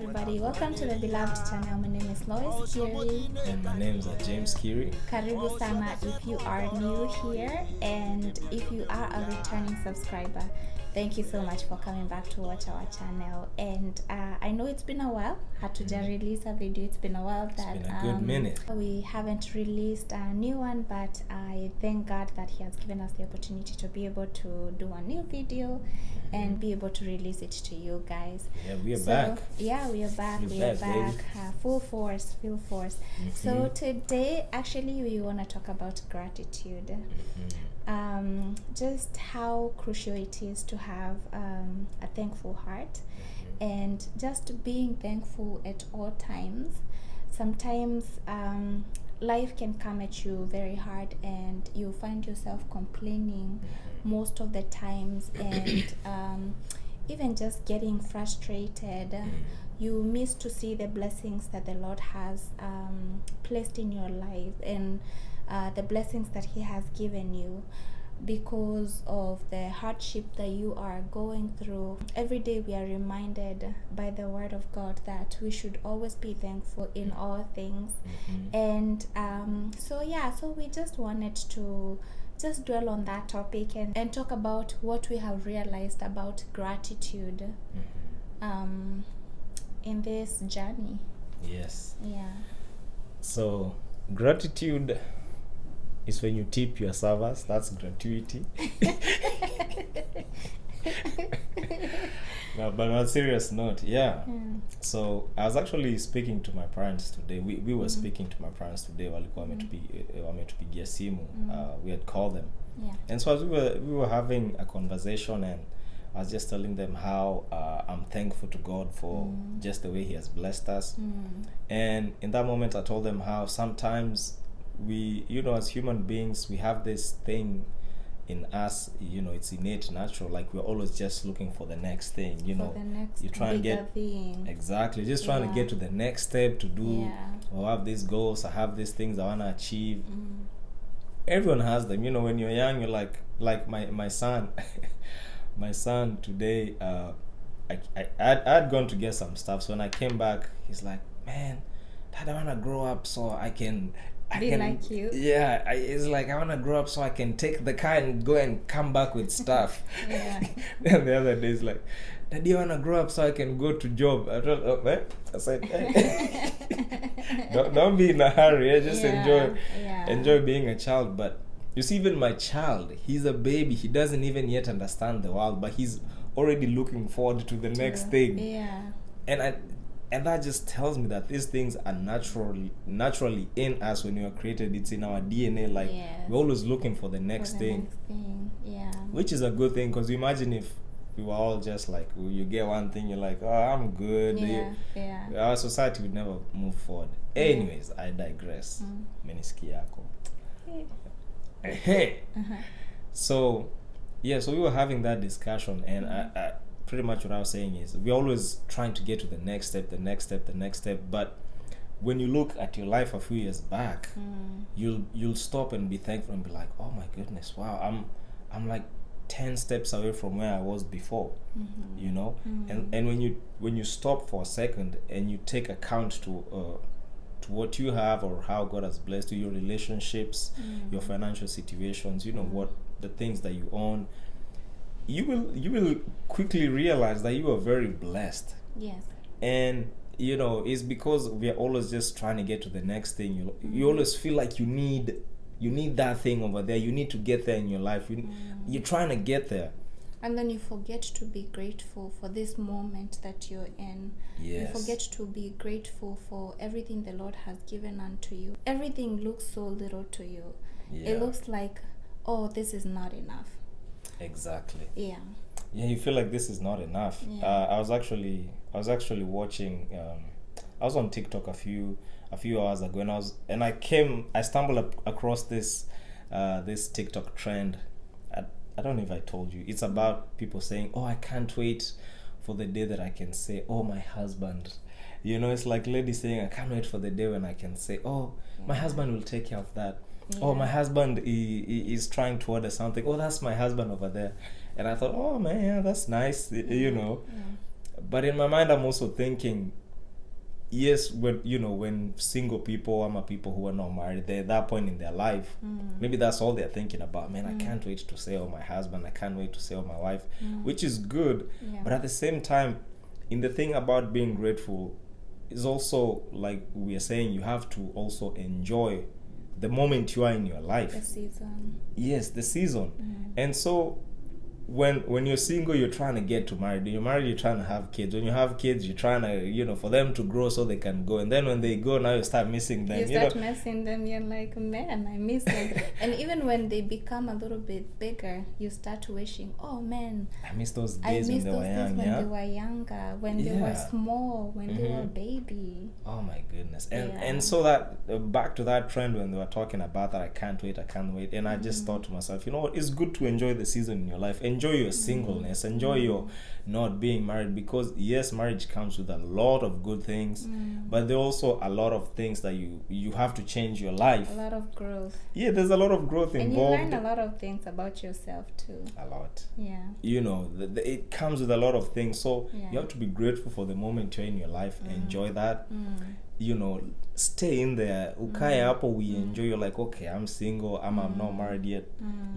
everybody, welcome to the beloved channel. My name is Lois Kiri. And my name is James Kiri. Karibu sana if you are new here, and if you are a returning subscriber, thank you so much for coming back to watch our channel. And I know it's been a while, had to just release a video. It's been a while that It's been a good minute. We haven't released a new one, but I thank God that He has given us the opportunity to be able to do a new video and be able to release it to you guys. Yeah, we are back. Yeah, we are back. We are back. Full force. So today, actually, we want to talk about gratitude. Just how crucial it is to have a thankful heart, and just being thankful at all times. Sometimes life can come at you very hard, and you find yourself complaining most of the times, and even just getting frustrated. You miss to see the blessings that the Lord has placed in your life, and the blessings that He has given you because of the hardship that you are going through. Every day we are reminded by the Word of God that we should always be thankful in all things. And so we just wanted to just dwell on that topic and talk about what we have realized about gratitude in this journey. Yes. Yeah. So gratitude is when you tip your servers. That's gratuity. No, but on a serious note, so I was actually speaking to my parents today. We were speaking to my parents today. Walikuwa wametupigia simu. We had called them. Yeah. And so as we were having a conversation, and I was just telling them how I'm thankful to God for just the way He has blessed us. And in that moment, I told them how sometimes we, as human beings, we have this thing in us, it's innate, natural, like we're always just looking for the next thing, For the next you try and get thing. Exactly, just trying to get to the next step to do, or have these goals, I have these things I want to achieve. Everyone has them, when you're young, you're like my son. My son today, I'd gone to get some stuff, so when I came back, he's like, man, Dad, I want to grow up so I can like you. Yeah, it's like I want to grow up so I can take the car and go and come back with stuff. Then the other day, he's like, Daddy, I want to grow up so I can go to job. I said, hey. don't be in a hurry. Just enjoy being a child. But you see, even my child, he's a baby. He doesn't even yet understand the world, but he's already looking forward to the next thing. Yeah. And that just tells me that these things are naturally in us when we are created. It's in our DNA. Like, we're always looking for the next thing. Yeah. Which is a good thing, because you imagine if we were all just like, you get one thing, you're like, oh, I'm good. Yeah. Our society would never move forward. Anyways, I digress. Meniski yako. So we were having that discussion, and I pretty much what I was saying is we're always trying to get to the next step. But when you look at your life a few years back, you'll stop and be thankful and be like, oh my goodness, wow, I'm like 10 steps away from where I was before. And when you stop for a second and you take account to what you have, or how God has blessed you, your relationships, your financial situations, what the things that you own, you will quickly realize that you are very blessed. Yes. And it's because we are always just trying to get to the next thing. You always feel like you need that thing over there. You need to get there in your life. You're trying to get there. And then you forget to be grateful for this moment that you're in. Yes. You forget to be grateful for everything the Lord has given unto you. Everything looks so little to you. Yeah. It looks like, oh, this is not enough. Exactly. Yeah, you feel like this is not enough. I was actually watching, I was on TikTok a few hours ago, and I stumbled across this TikTok trend. I don't know if I told you. It's about people saying, oh, I can't wait for the day that I can say, oh, my husband. It's like ladies saying, I can't wait for the day when I can say, oh, my husband will take care of that. Oh, my husband is trying to order something. Oh, that's my husband over there. And I thought, oh man, that's nice, But in my mind, I'm also thinking, yes, when single people people who are not married, they're at that point in their life, maybe that's all they're thinking about. Man, I can't wait to sail my husband, I can't wait to sail my wife, which is good. Yeah. But at the same time, in the thing about being grateful is also, like we are saying, you have to also enjoy the moment you are in your life. The season. Yes, the season. And so when you're single, you're trying to get to married. When you're married, you're trying to have kids. When you have kids, you're trying to, for them to grow so they can go. And then when they go, now you start missing them. You start missing them. You're like, man, I miss them. And even when they become a little bit bigger, you start wishing, oh man, I miss those days when they were young. When they were younger, when they were small, when they were baby. Oh my goodness. And so that back to that trend when they were talking about that, I can't wait. And I just thought to myself, you know what? It's good to enjoy the season in your life. Enjoy your singleness, enjoy your not being married, because yes, marriage comes with a lot of good things, but there are also a lot of things that you have to change your life. A lot of growth. Yeah, there's a lot of growth involved. And you learn a lot of things about yourself too. A lot. Yeah. It comes with a lot of things, so you have to be grateful for the moment you're in your life. Enjoy that. Stay in there. Ukae hapo, we enjoy. You're like, okay, I'm single, I'm not married yet.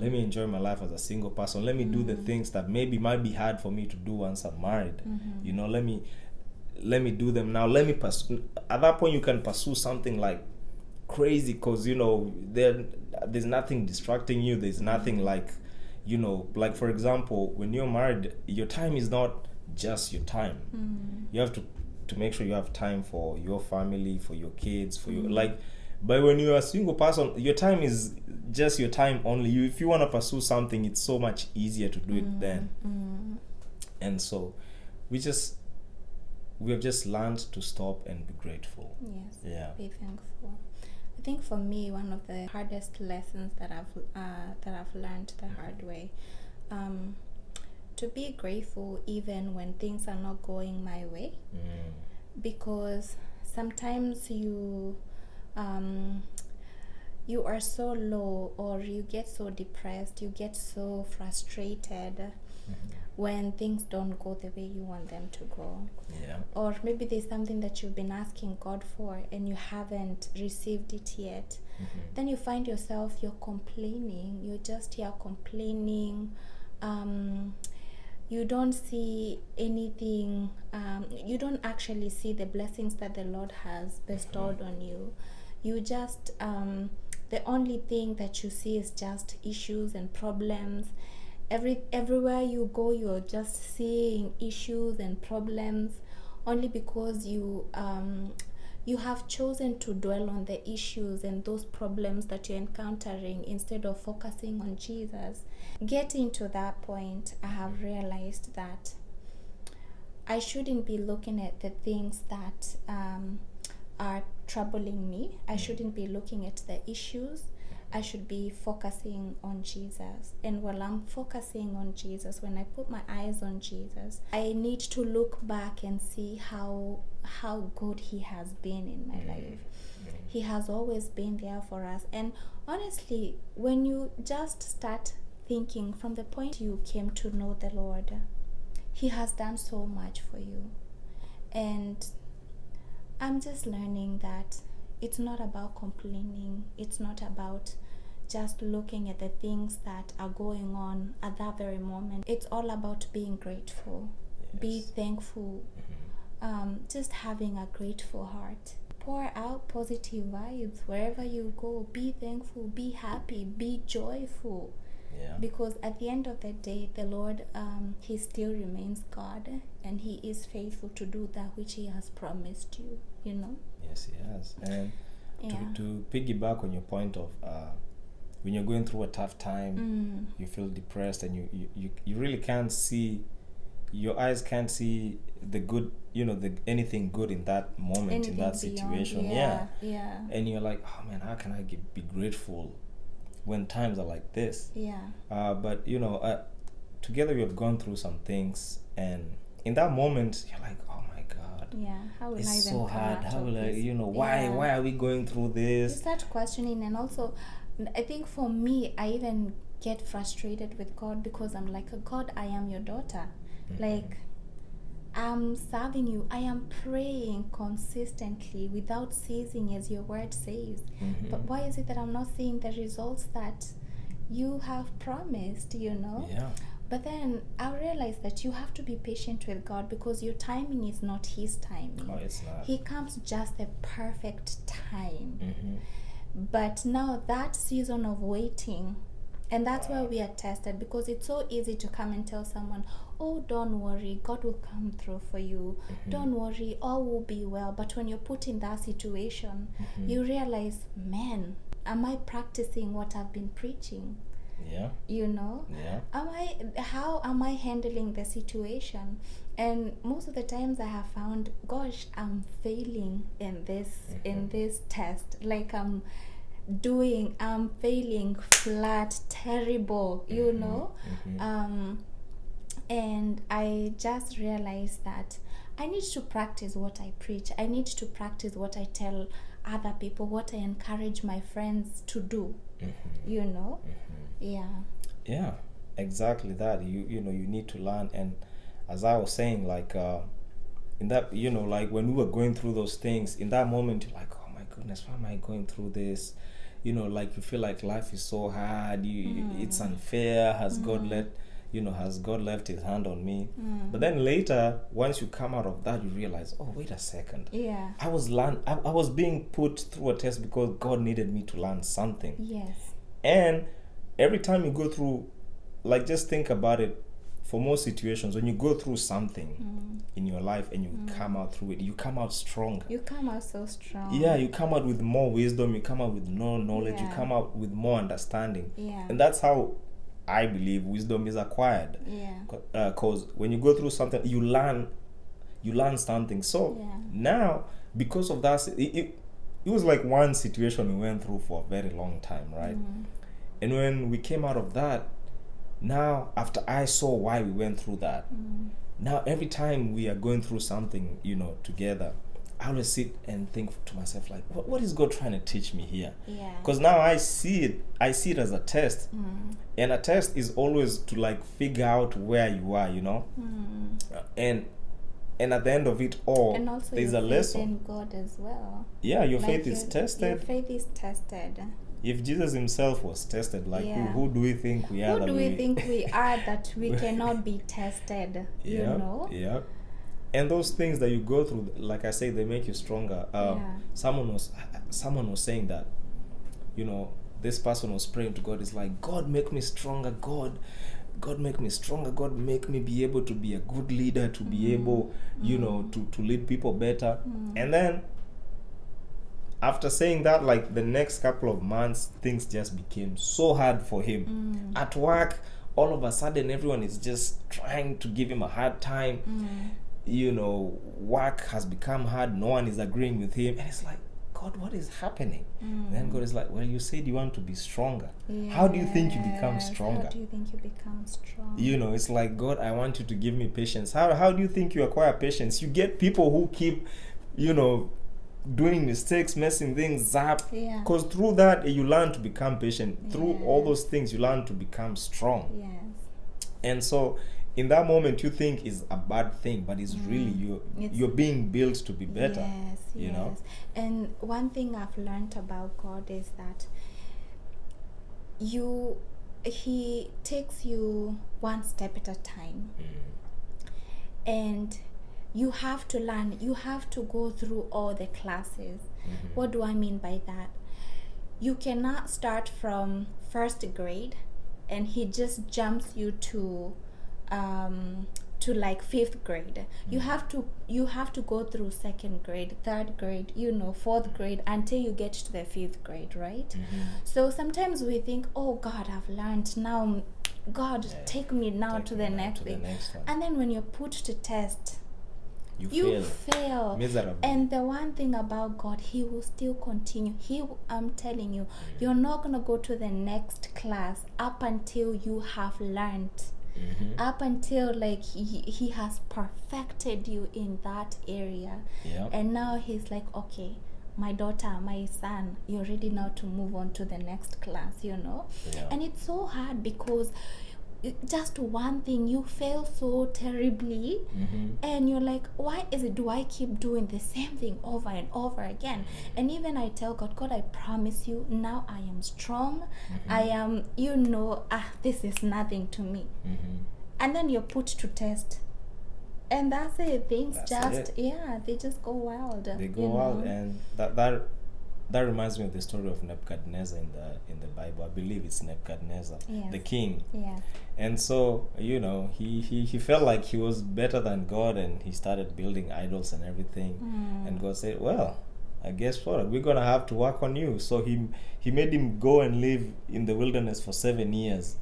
Let me enjoy my life as a single person. Let me do the things that maybe might be hard for me to do once I'm married. Let me do them now. Let me pursue. At that point, you can pursue something like crazy, because there's nothing distracting you. There's nothing like for example, when you're married, your time is not just your time. You have to make sure you have time for your family, for your kids, for your but when you're a single person, your time is just your time only. If you want to pursue something, it's so much easier to do it then. And so we have just learned to stop and be grateful. Yes. Yeah. Be thankful. I think for me, one of the hardest lessons that I've learned the hard way, to be grateful even when things are not going my way, because sometimes you are so low, or you get so depressed, you get so frustrated when things don't go the way you want them to go. Yeah. Or maybe there's something that you've been asking God for and you haven't received it yet. Then you find yourself, you're complaining. You're just here complaining. You don't see anything. You don't actually see the blessings that the Lord has bestowed on you. You just, the only thing that you see is just issues and problems. Everywhere you go, you're just seeing issues and problems, only because you have chosen to dwell on the issues and those problems that you're encountering instead of focusing on Jesus. Getting to that point, I have realized that I shouldn't be looking at the things that are troubling me. I shouldn't be looking at the issues. I should be focusing on Jesus. And while I'm focusing on Jesus, when I put my eyes on Jesus, I need to look back and see how good He has been in my life. He has always been there for us. And honestly, when you just start thinking from the point you came to know the Lord, He has done so much for you. And I'm just learning that it's not about complaining. It's not about just looking at the things that are going on at that very moment. It's all about being grateful. Yes. Be thankful. Just having a grateful heart. Pour out positive vibes wherever you go. Be thankful. Be happy. Be joyful. Yeah. Because at the end of the day, the Lord, He still remains God, and He is faithful to do that which He has promised you, Yes, He has. And to piggyback on your point of when you're going through a tough time, you feel depressed, and you really can't see, your eyes can't see the good, anything good in that moment, anything in that situation. Yeah. And you're like, oh man, how can I be grateful when times are like this? Yeah. But together we have gone through some things, and in that moment you're like, oh my God, yeah, how will it's I so hard. How will I, why are we going through this? You start questioning, and also I think for me, I even get frustrated with God, because I'm like, God, I am your daughter. Like, I'm serving you. I am praying consistently without ceasing, as your word says. But why is it that I'm not seeing the results that you have promised, Yeah. But then I realize that you have to be patient with God, because your timing is not his timing. Oh, it's not. He comes just the perfect time. Mm-hmm. But now that season of waiting, and that's where we are tested, because it's so easy to come and tell someone, oh, don't worry, God will come through for you. Don't worry, all will be well. But when you're put in that situation, you realize, man, am I practicing what I've been preaching? Yeah. Yeah. How am I handling the situation? And most of the times I have found, gosh, I'm failing in this test. Like I'm failing flat, terrible, and I just realized that I need to practice what I preach. I need to practice what I tell other people, what I encourage my friends to do. Yeah, exactly that. You need to learn. And as I was saying, like in that, like when we were going through those things, in that moment you're like, oh my goodness, why am I going through this? Like you feel like life is so hard, it's unfair. Has God left his hand on me? But then later, once you come out of that, you realize, oh, wait a second. Yeah. I was being put through a test because God needed me to learn something. Yes. And every time you go through, like, just think about it, for most situations, when you go through something in your life and you come out through it, you come out stronger. You come out so strong. Yeah, you come out with more wisdom, you come out with more knowledge, you come out with more understanding. Yeah. And that's how I believe wisdom is acquired. Yeah. Because when you go through something, you learn something. So now, because of that, it was like one situation we went through for a very long time, right? And when we came out of that, now after I saw why we went through that, now every time we are going through something, together, I always sit and think to myself, like, what is God trying to teach me here? Yeah. Because now I see it as a test. And a test is always to, like, figure out where you are, and at the end of it all, and also there's your a faith lesson in God as well. Yeah, your faith is tested. Your faith is tested. If Jesus himself was tested, like, who do we think we are? Who do we think we are that we cannot be tested? Yeah. And those things that you go through, like I say, they make you stronger. Someone was saying that, this person was praying to God. It's like, God, make me stronger. God make me stronger. God, make me be able to be a good leader, to be able, to lead people better. And then after saying that, like, the next couple of months, things just became so hard for him. At work, all of a sudden, everyone is just trying to give him a hard time. Work has become hard. No one is agreeing with him. And it's like, God, what is happening? Then God is like, well, you said you want to be stronger. How do you think you become stronger? How do you think you become strong? It's like, God, I want you to give me patience. How do you think you acquire patience? You get people who keep, doing mistakes, messing things up. Because through that, you learn to become patient. Through all those things, you learn to become strong. Yes. And so, in that moment, you think is a bad thing, but it's really you're being built to be better. Yes. And one thing I've learned about God is that he takes you one step at a time. And you have to learn. You have to go through all the classes. What do I mean by that? You cannot start from first grade and he just jumps you to like 5th grade. You have to go through 2nd grade, 3rd grade, 4th grade until you get to the 5th grade, right? So sometimes we think, oh God, I've learned now. God, take me now to the next thing. And then when you're put to test, you fail miserably. And the one thing about God, he will still continue. I'm telling you, you're not going to go to the next class up until you have learned. Up until, like, he has perfected you in that area. And now he's like, okay, my daughter, my son, you're ready now to move on to the next class, And it's so hard because just one thing, you fail so terribly, and you're like, why do I keep doing the same thing over and over again? And even I tell God, I promise you, now I am strong. I am, this is nothing to me. And then you're put to test. And that's it. Things they just go wild. They go wild, and that reminds me of the story of Nebuchadnezzar in the Bible. I believe it's Nebuchadnezzar, the king. Yeah. And so, he felt like he was better than God, and he started building idols and everything. And God said, well, I guess what? We're going to have to work on you. So he made him go and live in the wilderness for 7 years.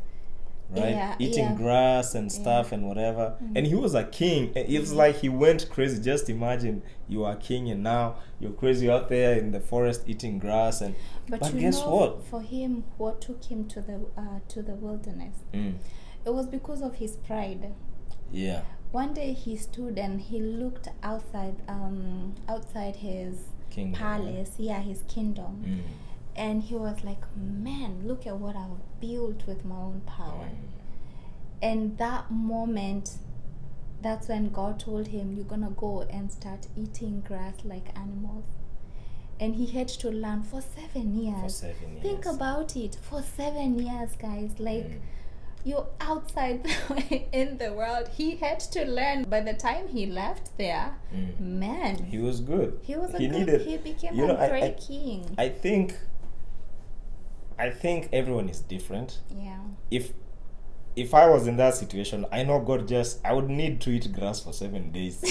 Right, eating grass and stuff and whatever, and he was a king. It's like he went crazy. Just imagine you are a king and now you're crazy out there in the forest eating grass. And but guess what? For him, what took him to the wilderness? It was because of his pride. Yeah. One day he stood and he looked outside his kingdom, palace, his kingdom. And he was like, man, look at what I've built with my own power. And that moment, that's when God told him, you're going to go and start eating grass like animals. And he had to learn for 7 years. Think about it. For 7 years, guys. Like, you're outside in the world. He had to learn. By the time he left there, man. He was good. He became a great king. I think everyone is different. Yeah. If I was in that situation, I know I would need to eat grass for 7 days.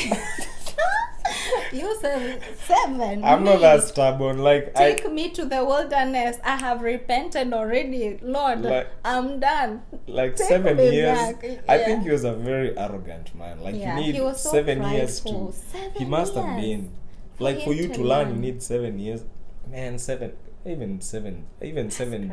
You said 7. I'm not that stubborn. Take me to the wilderness. I have repented already, Lord. I'm done. Take 7 years. I think he was a very arrogant man. You need he was so 7 years to. He must have been. For you to learn, you need 7 years. Man, 7. Even 7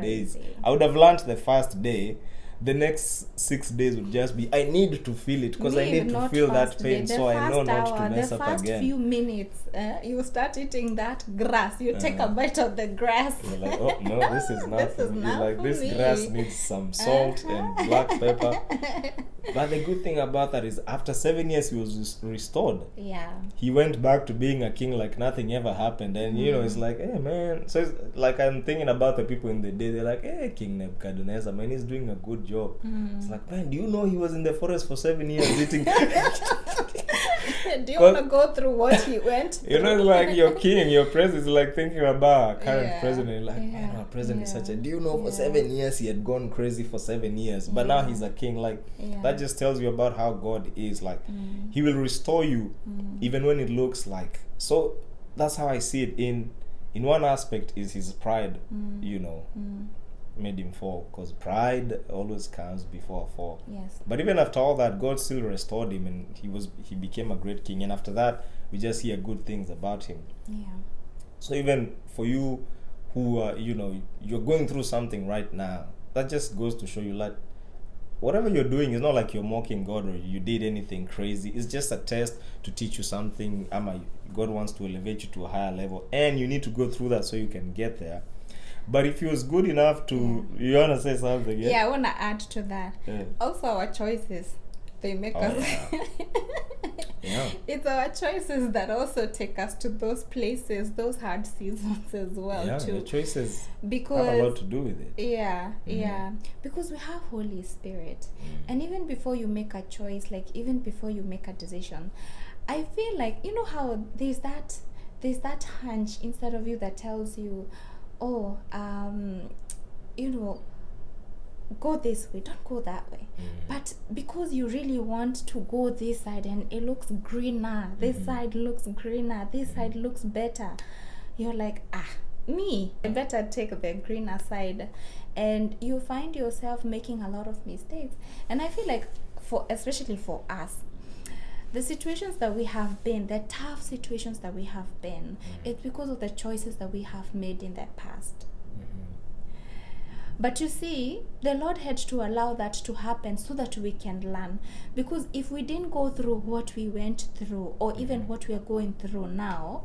days. I would have learned the first day. The next 6 days would just be, I need to feel it because I need to feel that pain, so I know not to mess up again. The first few minutes, you start eating that grass. You take a bite of the grass. You're like, oh no, this is not. You're like, this grass needs some salt and black pepper. But the good thing about that is, after 7 years, he was restored. Yeah. He went back to being a king like nothing ever happened. And, it's like, hey, man. So, it's like, I'm thinking about the people in the day. They're like, hey, King Nebuchadnezzar, man, he's doing a good job. It's like, man, do you know he was in the forest for 7 years eating? Do you want to go through what he went through? It's like your king, your president is like thinking about our current president. Like, man, our president is such a... Do you know for 7 years he had gone crazy for 7 years? But now he's a king. Like, that just tells you about how God is. Like, he will restore you even when it looks like... So, that's how I see it. In one aspect is his pride, made him fall, because pride always comes before a fall. Yes. But even after all that, God still restored him, and he became a great king. And after that, we just hear good things about him. Yeah. So even for you who you're going through something right now, that just goes to show you, like, whatever you're doing is not like you're mocking God or you did anything crazy. It's just a test to teach you something. God wants to elevate you to a higher level, and you need to go through that so you can get there. But if he was good enough to... You want to say something? Yeah, I want to add to that. Yeah. Also, our choices, they make us... Yeah. It's our choices that also take us to those places, those hard seasons as well, too. Your choices have a lot to do with it. Yeah, because we have Holy Spirit. And even before you make a choice, like even before you make a decision, I feel like, you know how there's that hunch inside of you that tells you, go this way, don't go that way. But because you really want to go this side and it looks greener, this side looks greener, this side looks better, you're like, I better take the greener side. And you find yourself making a lot of mistakes. And I feel like, especially for us, the situations that we have been, the tough situations that we have been, it's because of the choices that we have made in the past. But you see, the Lord had to allow that to happen so that we can learn. Because if we didn't go through what we went through, or even what we are going through now,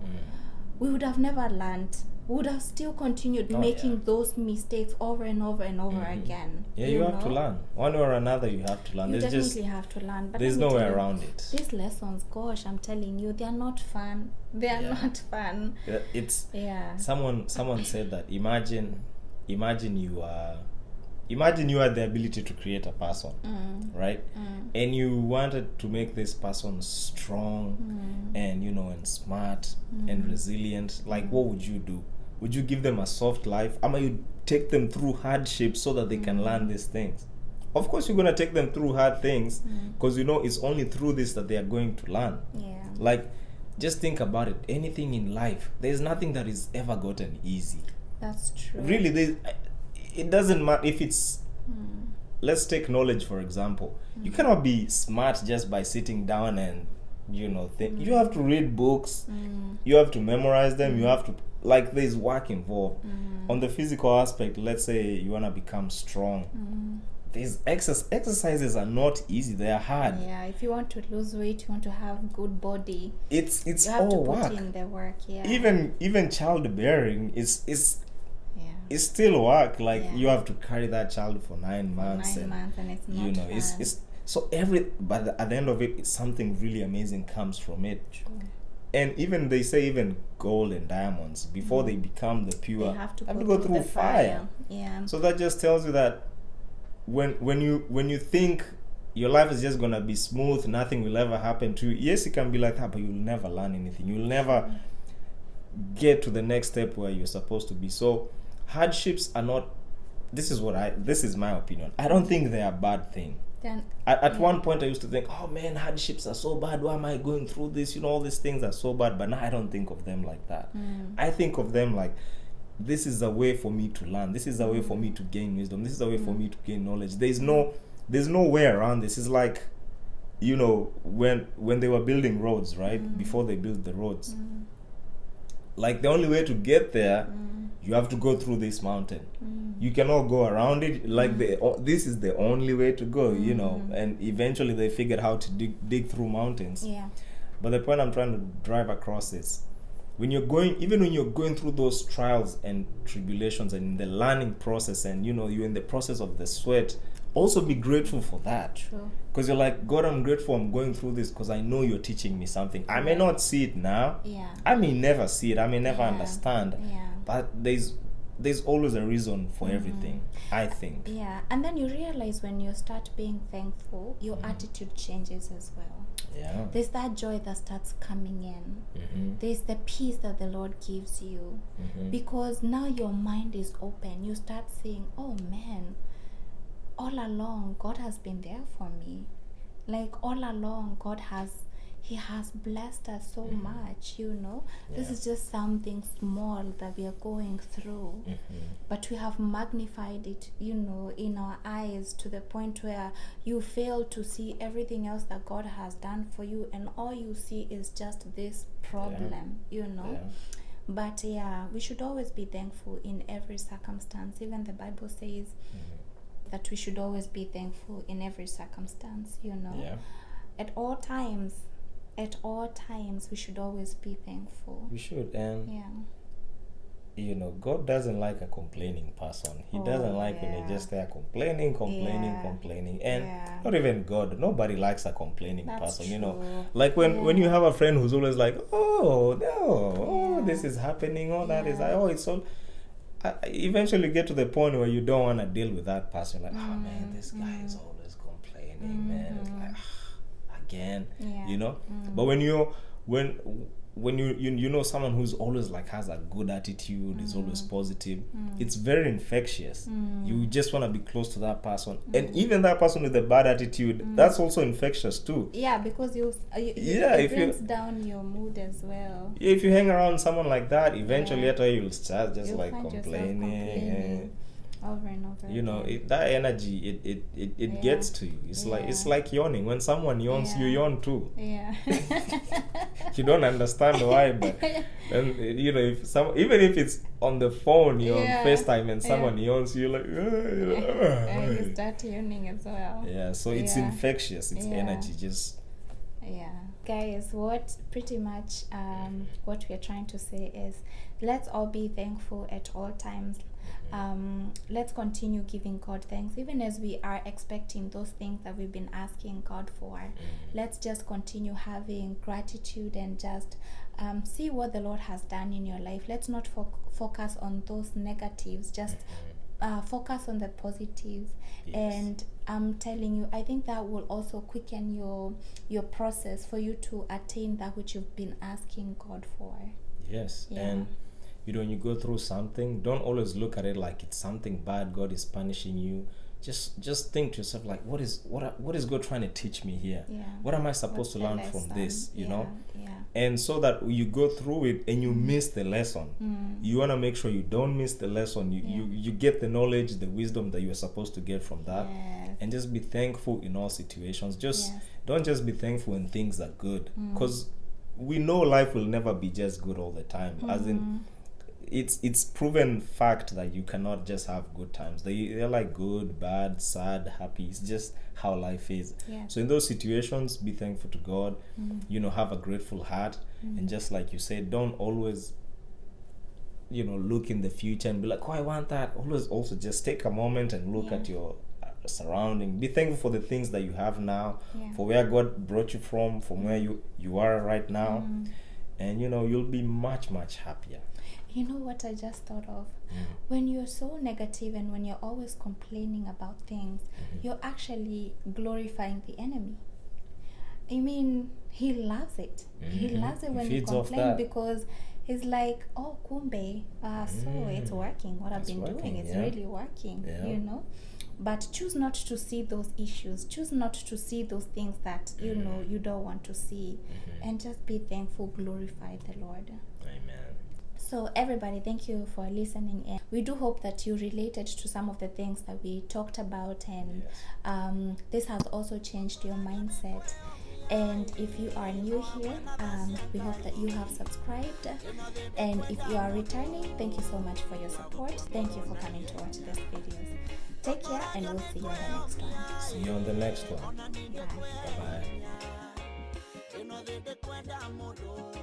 we would have never learned. We would have still continued making those mistakes over and over and over again. Yeah, you have to learn. One way or another, you have to learn. You definitely have to learn. But there's no way around it. These lessons, gosh, I'm telling you, they are not fun. They are not fun. It's Someone said that imagine you had the ability to create a person, right? And you wanted to make this person strong and and smart and resilient. Like, what would you do? Would you give them a soft life? You take them through hardships so that they can learn these things? Of course, you're gonna take them through hard things because it's only through this that they are going to learn. Yeah. Like, just think about it. Anything in life, there's nothing that is ever gotten easy. That's true. Really, it doesn't matter if it's let's take knowledge for example. You cannot be smart just by sitting down and think. You have to read books, you have to memorize them, you have to, like, there's work involved. On the physical aspect, let's say you want to become strong, these exercises are not easy, they are hard. Yeah, if you want to lose weight, you want to have good body, it's you have all to put work. in the work. Even childbearing is it's still work. Like, you have to carry that child for 9 months. And it's not fun. It's so but at the end of it, something really amazing comes from it. True. And even they say even gold and diamonds, before they become the pure, they have to go through the fire. Yeah. So that just tells you that when you think your life is just gonna be smooth, nothing will ever happen to you. Yes, it can be like that, but you'll never learn anything. You'll never get to the next step where you're supposed to be. So hardships are not. This is my opinion. I don't think they're a bad thing. At one point I used to think, oh man, hardships are so bad, why am I going through this? All these things are so bad. But now I don't think of them like that. I think of them like, this is a way for me to learn. This is a way for me to gain wisdom. This is a way for me to gain knowledge. There's no way around this. It's like, when they were building roads, right? Before they built the roads, like, the only way to get there, you have to go through this mountain. You cannot go around it. Like, this is the only way to go, and eventually they figured how to dig through mountains. Yeah. But the point I'm trying to drive across is, when you're going through those trials and tribulations and in the learning process, and you're in the process of the sweat, also be grateful for that. True. Because you're like, God, I'm grateful I'm going through this because I know you're teaching me something. I may not see it now. Yeah. I may never see it. I may never understand. Yeah. But there's always a reason for everything, I think. Yeah. And then you realize when you start being thankful, your attitude changes as well. Yeah. There's that joy that starts coming in. There's the peace that the Lord gives you. Because now your mind is open. You start saying, oh man, all along God has been there for me. Like, all along He has blessed us so much, This is just something small that we are going through. But we have magnified it, in our eyes, to the point where you fail to see everything else that God has done for you, and all you see is just this problem, But we should always be thankful in every circumstance. Even the Bible says that we should always be thankful in every circumstance, At all times we should always be thankful. We should. And God doesn't like a complaining person. He doesn't like when you're just there complaining. And not even God, nobody likes a complaining person. True. Like when you have a friend who's always like, this is happening, that is, it's all. Eventually get to the point where you don't want to deal with that person. Like, oh man, this guy is always complaining, man. It's like, again, But when you someone who's always like has a good attitude, is always positive, it's very infectious. You just want to be close to that person. And even that person with a bad attitude, that's also infectious too. Yeah, because it brings down your mood as well. If you hang around someone like that, eventually you'll start just like complaining. Over and over. That energy, it gets to you. It's like yawning. When someone yawns, you yawn too. Yeah. You don't understand why, but and even if it's on the phone, you're on FaceTime and someone yawns, you're like, you start yawning as well. Yeah, so it's infectious. It's energy, just. Yeah. Guys, what pretty much what we're trying to say is, let's all be thankful at all times. Let's continue giving God thanks, even as we are expecting those things that we've been asking God for. Let's just continue having gratitude and just see what the Lord has done in your life. Let's not focus on those negatives, just focus on the positives. Yes. And I'm telling you, I think that will also quicken your process for you to attain that which you've been asking God for. Yes. Yeah. And when you go through something, don't always look at it like it's something bad, God is punishing you. Just think to yourself, like, what is God trying to teach me here? Yeah. What am I supposed What's to the learn lesson? from this? You Yeah, know? yeah. And so that you go through it and you miss the lesson. You want to make sure you don't miss the lesson. You get the knowledge, the wisdom that you are supposed to get from that. Yes. And just be thankful in all situations. Yes. Don't just be thankful when things are good, because we know life will never be just good all the time. As in, it's proven fact that you cannot just have good times. They're like good, bad, sad, happy. It's just how life is. Yes. So in those situations, be thankful to God. Have a grateful heart. And just like you said, don't always look in the future and be like, oh, I want that. Always also just take a moment and look at your surrounding. Be thankful for the things that you have now, for where God brought you from where you are right now. And you'll be much, much happier. You know what I just thought of? When you're so negative and when you're always complaining about things, you're actually glorifying the enemy. I mean, he loves it. He loves it when you complain, because he's like, oh, kumbe, so it's working. What I've been doing is really working, But choose not to see those issues. Choose not to see those things that, you don't want to see. And just be thankful, glorify the Lord. Amen. So everybody, thank you for listening, and we do hope that you related to some of the things that we talked about, and this has also changed your mindset. And if you are new here, we hope that you have subscribed, and if you are returning, thank you so much for your support. Thank you for coming to watch these videos. Take care, and we'll see you on the next one. See you on the next one. Bye. Bye-bye.